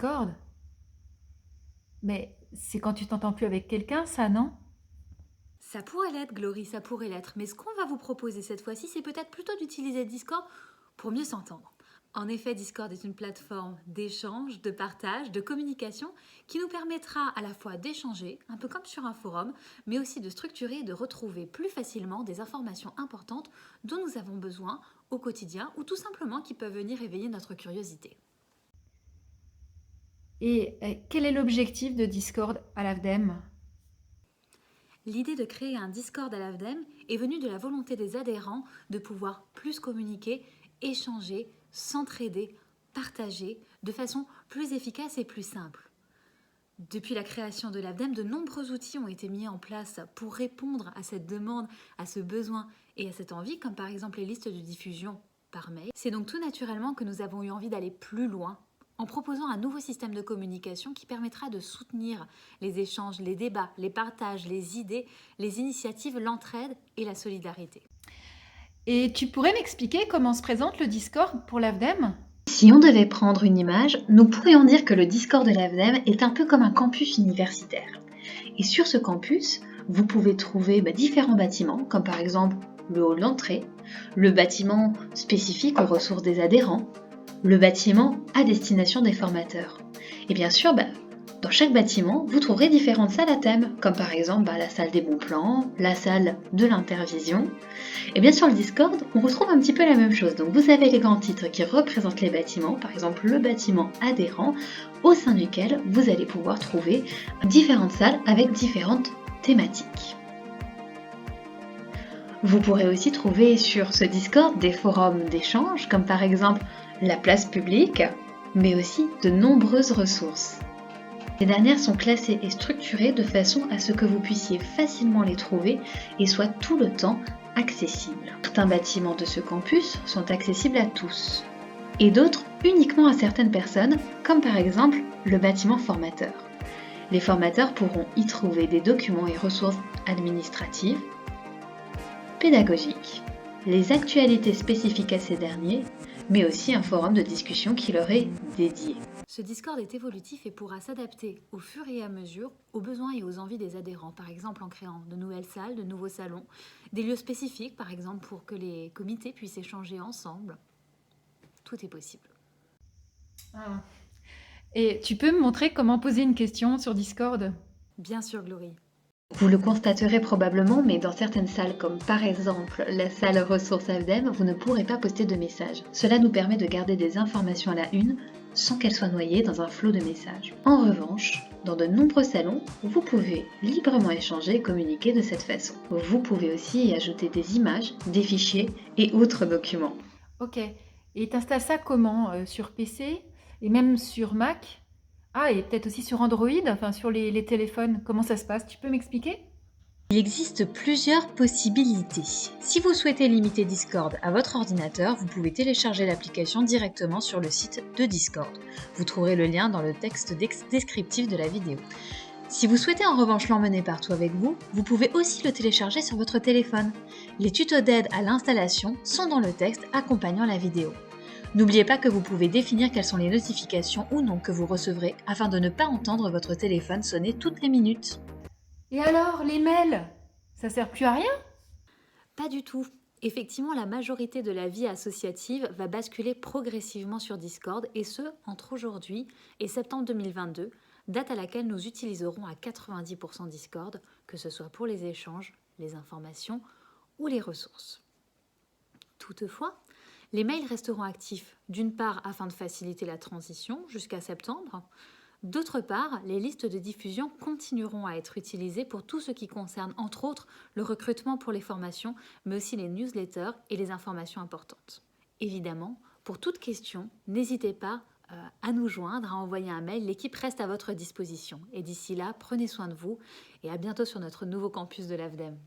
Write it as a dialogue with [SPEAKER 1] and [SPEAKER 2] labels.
[SPEAKER 1] Discord? Mais c'est quand tu t'entends plus avec quelqu'un, ça, non?
[SPEAKER 2] Ça pourrait l'être, Glory, ça pourrait l'être. Mais ce qu'on va vous proposer cette fois-ci, c'est peut-être plutôt d'utiliser Discord pour mieux s'entendre. En effet, Discord est une plateforme d'échange, de partage, de communication qui nous permettra à la fois d'échanger, un peu comme sur un forum, mais aussi de structurer et de retrouver plus facilement des informations importantes dont nous avons besoin au quotidien ou tout simplement qui peuvent venir éveiller notre curiosité.
[SPEAKER 1] Et quel est l'objectif de Discord à l'AFDEM?
[SPEAKER 2] L'idée de créer un Discord à l'AFDEM est venue de la volonté des adhérents de pouvoir plus communiquer, échanger, s'entraider, partager de façon plus efficace et plus simple. Depuis la création de l'AFDEM, de nombreux outils ont été mis en place pour répondre à cette demande, à ce besoin et à cette envie, comme par exemple les listes de diffusion par mail. C'est donc tout naturellement que nous avons eu envie d'aller plus loin en proposant un nouveau système de communication qui permettra de soutenir les échanges, les débats, les partages, les idées, les initiatives, l'entraide et la solidarité.
[SPEAKER 1] Et tu pourrais m'expliquer comment se présente le Discord pour l'AFDEM?
[SPEAKER 3] Si on devait prendre une image, nous pourrions dire que le Discord de l'AFDEM est un peu comme un campus universitaire. Et sur ce campus, vous pouvez trouver différents bâtiments, comme par exemple le hall d'entrée, le bâtiment spécifique aux ressources des adhérents, le bâtiment à destination des formateurs. Et bien sûr, dans chaque bâtiment, vous trouverez différentes salles à thème, comme par exemple la salle des bons plans, la salle de l'intervision. Et bien sur le Discord, on retrouve un petit peu la même chose. Donc vous avez les grands titres qui représentent les bâtiments, par exemple le bâtiment adhérent, au sein duquel vous allez pouvoir trouver différentes salles avec différentes thématiques. Vous pourrez aussi trouver sur ce Discord des forums d'échange, comme par exemple la place publique, mais aussi de nombreuses ressources. Ces dernières sont classées et structurées de façon à ce que vous puissiez facilement les trouver et soient tout le temps accessibles. Certains bâtiments de ce campus sont accessibles à tous et d'autres uniquement à certaines personnes, comme par exemple le bâtiment formateur. Les formateurs pourront y trouver des documents et ressources administratives, pédagogiques, les actualités spécifiques à ces derniers, mais aussi un forum de discussion qui leur est dédié.
[SPEAKER 2] Ce Discord est évolutif et pourra s'adapter au fur et à mesure aux besoins et aux envies des adhérents, par exemple en créant de nouvelles salles, de nouveaux salons, des lieux spécifiques, par exemple pour que les comités puissent échanger ensemble. Tout est possible.
[SPEAKER 1] Ah. Et tu peux me montrer comment poser une question sur Discord?
[SPEAKER 2] Bien sûr, Glory.
[SPEAKER 3] Vous le constaterez probablement, mais dans certaines salles, comme par exemple la salle ressources AFDEM, vous ne pourrez pas poster de messages. Cela nous permet de garder des informations à la une sans qu'elles soient noyées dans un flot de messages. En revanche, dans de nombreux salons, vous pouvez librement échanger et communiquer de cette façon. Vous pouvez aussi y ajouter des images, des fichiers et autres documents.
[SPEAKER 1] Ok. Et t'installes ça comment? Sur PC et même sur Mac? Ah, et peut-être aussi sur Android, enfin sur les téléphones. Comment ça se passe? Tu peux m'expliquer?
[SPEAKER 3] Il existe plusieurs possibilités. Si vous souhaitez limiter Discord à votre ordinateur, vous pouvez télécharger l'application directement sur le site de Discord. Vous trouverez le lien dans le texte descriptif de la vidéo. Si vous souhaitez en revanche l'emmener partout avec vous, vous pouvez aussi le télécharger sur votre téléphone. Les tutos d'aide à l'installation sont dans le texte accompagnant la vidéo. N'oubliez pas que vous pouvez définir quelles sont les notifications ou non que vous recevrez afin de ne pas entendre votre téléphone sonner toutes les minutes.
[SPEAKER 1] Et alors, les mails? Ça sert plus à rien?
[SPEAKER 2] Pas du tout. Effectivement, la majorité de la vie associative va basculer progressivement sur Discord, et ce, entre aujourd'hui et septembre 2022, date à laquelle nous utiliserons à 90% Discord, que ce soit pour les échanges, les informations ou les ressources. Toutefois, les mails resteront actifs, d'une part afin de faciliter la transition jusqu'à septembre, d'autre part, les listes de diffusion continueront à être utilisées pour tout ce qui concerne, entre autres, le recrutement pour les formations, mais aussi les newsletters et les informations importantes. Évidemment, pour toute question, n'hésitez pas à nous joindre, à envoyer un mail. L'équipe reste à votre disposition. Et d'ici là, prenez soin de vous et à bientôt sur notre nouveau campus de l'AFDEM.